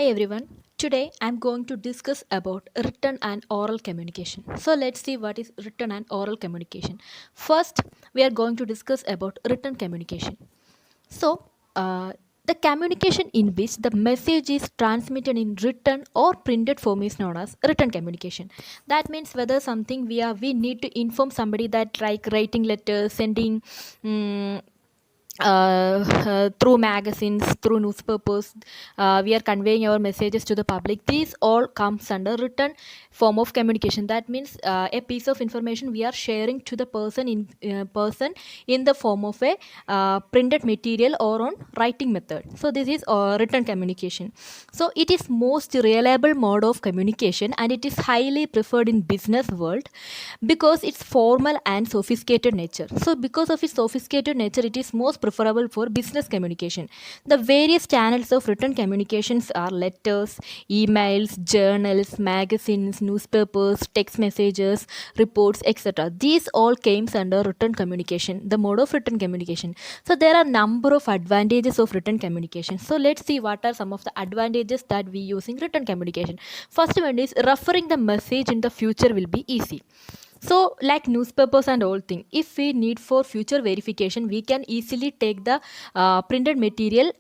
Hi everyone. Today I'm going to discuss about written and oral communication. So let's see what is written and oral communication. First, we are going to discuss about written communication. So, the communication in which the message is transmitted in written or printed form is known as written communication. That means whether something we need to inform somebody that like writing letters, sending through magazines, through newspapers, we are conveying our messages to the public. These all comes under written form of communication. That means a piece of information we are sharing to the person in the form of a printed material or on writing method. So this is written communication. So it is most reliable mode of communication and it is highly preferred in business world because its formal and sophisticated nature. So because of its sophisticated nature, it is most preferable for business communication. The various channels of written communications are letters, emails, journals, magazines, newspapers, text messages, reports, etc. These all came under written communication, the mode of written communication. So there are number of advantages of written communication. So let's see what are some of the advantages that we use in written communication. First one is referring the message in the future will be easy. So like newspapers and all thing, if we need for future verification, we can easily take the printed material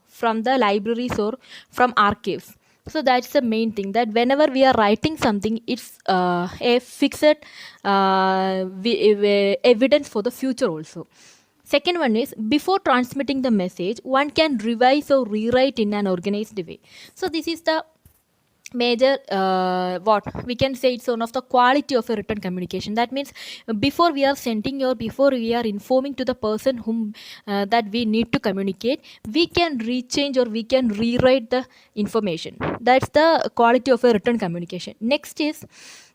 from the libraries or from archives. So that's the main thing, that whenever we are writing something, it's a fixed evidence for the future also. Second one is before transmitting the message, one can revise or rewrite in an organized way. So this is the major what we can say, it's one of the quality of a written communication. That means before we are sending or before we are informing to the person whom that we need to communicate, we can rechange or we can rewrite the information. That's the quality of a written communication. Next is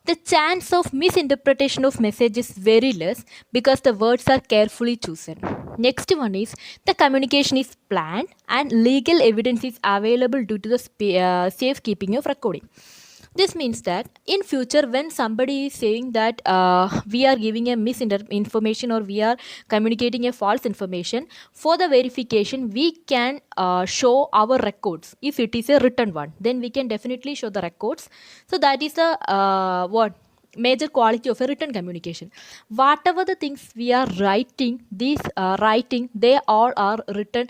the chance of misinterpretation of message is very less because the words are carefully chosen. Next one is the communication is planned and legal evidence is available due to the safekeeping of recording. This means that in future when somebody is saying that we are giving a misinformation or we are communicating a false information, for the verification we can show our records. If it is a written one, then we can definitely show the records. So that is the what major quality of a written communication. Whatever the things we are writing, these writing, they all are written,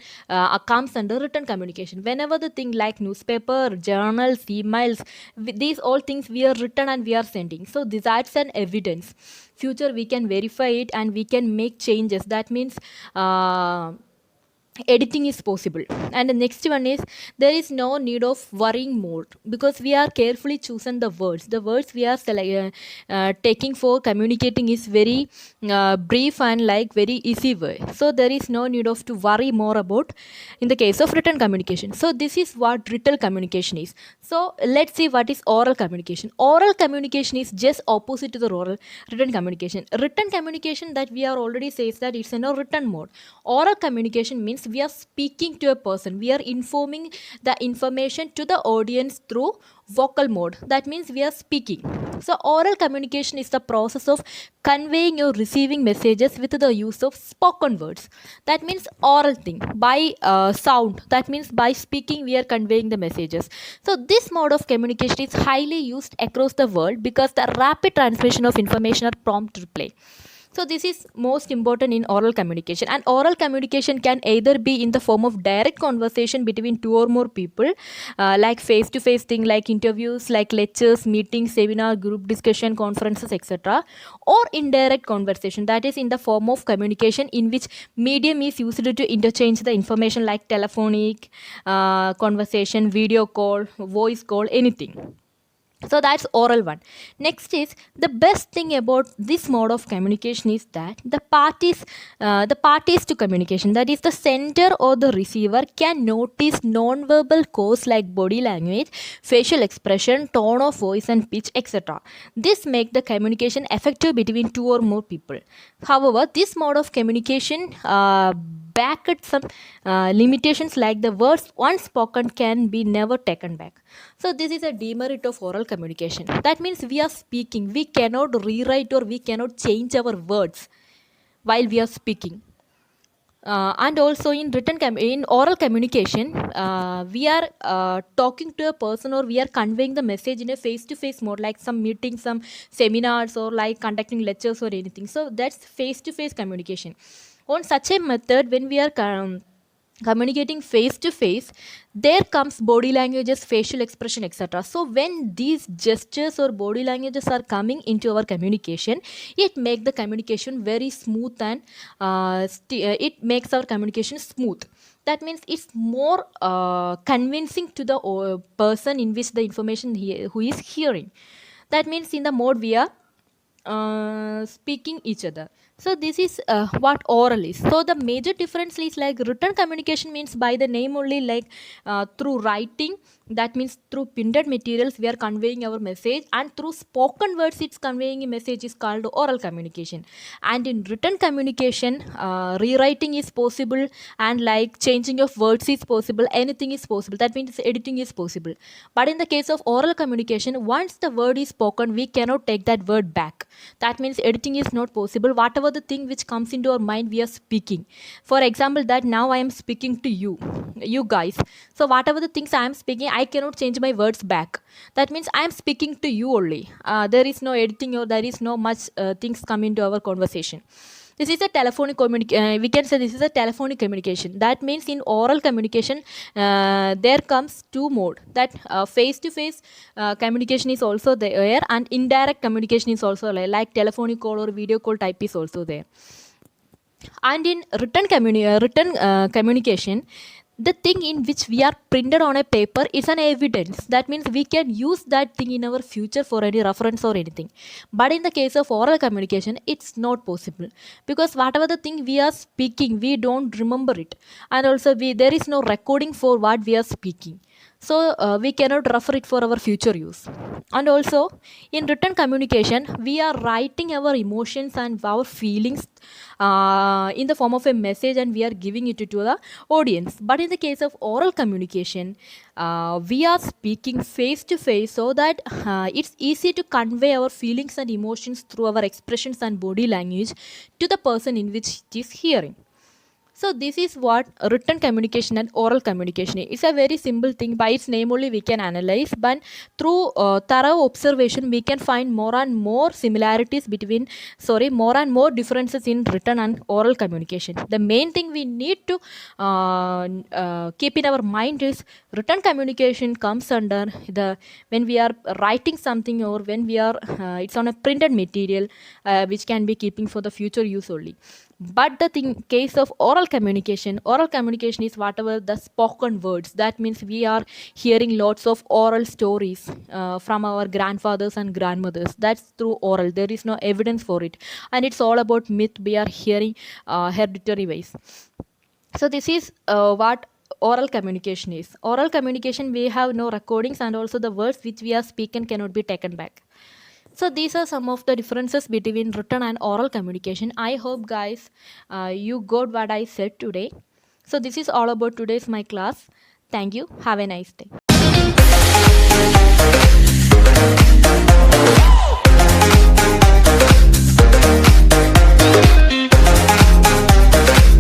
comes under written communication. Whenever the thing like newspaper, journals, emails, these all things we are written and we are sending, so this adds an evidence. Future we can verify it and we can make changes. That means editing is possible. And the next one is there is no need of worrying mode because we are carefully chosen the words we are taking for communicating is very brief and like very easy way. So there is no need of to worry more about in the case of written communication. So this is what written communication is. So let's see what is oral communication. Oral communication is just opposite to the oral written communication. Written communication that we are already says that it's in a written mode. Oral communication means we are speaking to a person, we are informing the information to the audience through vocal mode. That means we are speaking. So oral communication is the process of conveying or receiving messages with the use of spoken words. That means oral thing by sound. That means by speaking we are conveying the messages. So this mode of communication is highly used across the world because the rapid transmission of information are prompt reply. So this is most important in oral communication. And oral communication can either be in the form of direct conversation between two or more people, like face to face thing like interviews, like lectures, meetings, seminar, group discussion, conferences, etc., or indirect conversation, that is in the form of communication in which medium is used to interchange the information like telephonic conversation, video call, voice call, anything. So that's oral one. Next is the best thing about this mode of communication is that the parties to communication, that is the sender or the receiver, can notice non-verbal cues like body language, facial expression, tone of voice and pitch, etc. This make the communication effective between two or more people. However, this mode of communication back at some limitations, like the words once spoken can be never taken back. So this is a demerit of oral communication. That means we are speaking, we cannot rewrite or we cannot change our words while we are speaking. And also in in oral communication, we are talking to a person, or we are conveying the message in a face to face mode, like some meetings, some seminars, or like conducting lectures or anything. So that's face to face communication. On such a method, when we are communicating face to face, there comes body languages, facial expression, etc. So when these gestures or body languages are coming into our communication, it makes the communication very smooth, and it makes our communication smooth. That means it's more convincing to the person in which the information who is hearing. That means in the mode we are speaking each other. So this is what oral is. So the major difference is like written communication means by the name only, like through writing, that means through printed materials we are conveying our message, and through spoken words it's conveying a message is called oral communication. And in written communication, rewriting is possible, and like changing of words is possible, anything is possible, that means editing is possible. But in the case of oral communication, once the word is spoken, we cannot take that word back. That means editing is not possible. Whatever the thing which comes into our mind, we are speaking. For example, that now I am speaking to you guys. So whatever the things I am speaking, I cannot change my words back. That means I am speaking to you only. There is no editing, or there is no much things come into our conversation. This is a telephonic communication. We can say this is a telephonic communication. That means in oral communication, there comes two mode. That face to face communication is also there, and indirect communication is also there, like telephonic call or video call type is also there. And in written communication, the thing in which we are printed on a paper is an evidence. That means we can use that thing in our future for any reference or anything. But in the case of oral communication, it's not possible, because whatever the thing we are speaking, we don't remember it, and also there is no recording for what we are speaking. So we cannot refer it for our future use. And also in written communication, we are writing our emotions and our feelings in the form of a message, and we are giving it to the audience. But in the case of oral communication, we are speaking face to face, so that it's easy to convey our feelings and emotions through our expressions and body language to the person in which it is hearing. So this is what written communication and oral communication is. It's a very simple thing. By its name only we can analyze, but through thorough observation we can find more and more similarities between, more and more differences in written and oral communication. The main thing we need to keep in our mind is written communication comes under the when we are writing something, or when we are it's on a printed material which can be keeping for the future use only. But the case of oral communication is whatever the spoken words. That means we are hearing lots of oral stories from our grandfathers and grandmothers. That's through oral. There is no evidence for it, and it's all about myth. We are hearing hereditary ways. So this is what oral communication is. Oral communication, we have no recordings, and also the words which we are speaking cannot be taken back. So these are some of the differences between written and oral communication. I hope guys you got what I said today. So this is all about today's my class. Thank you. Have a nice day.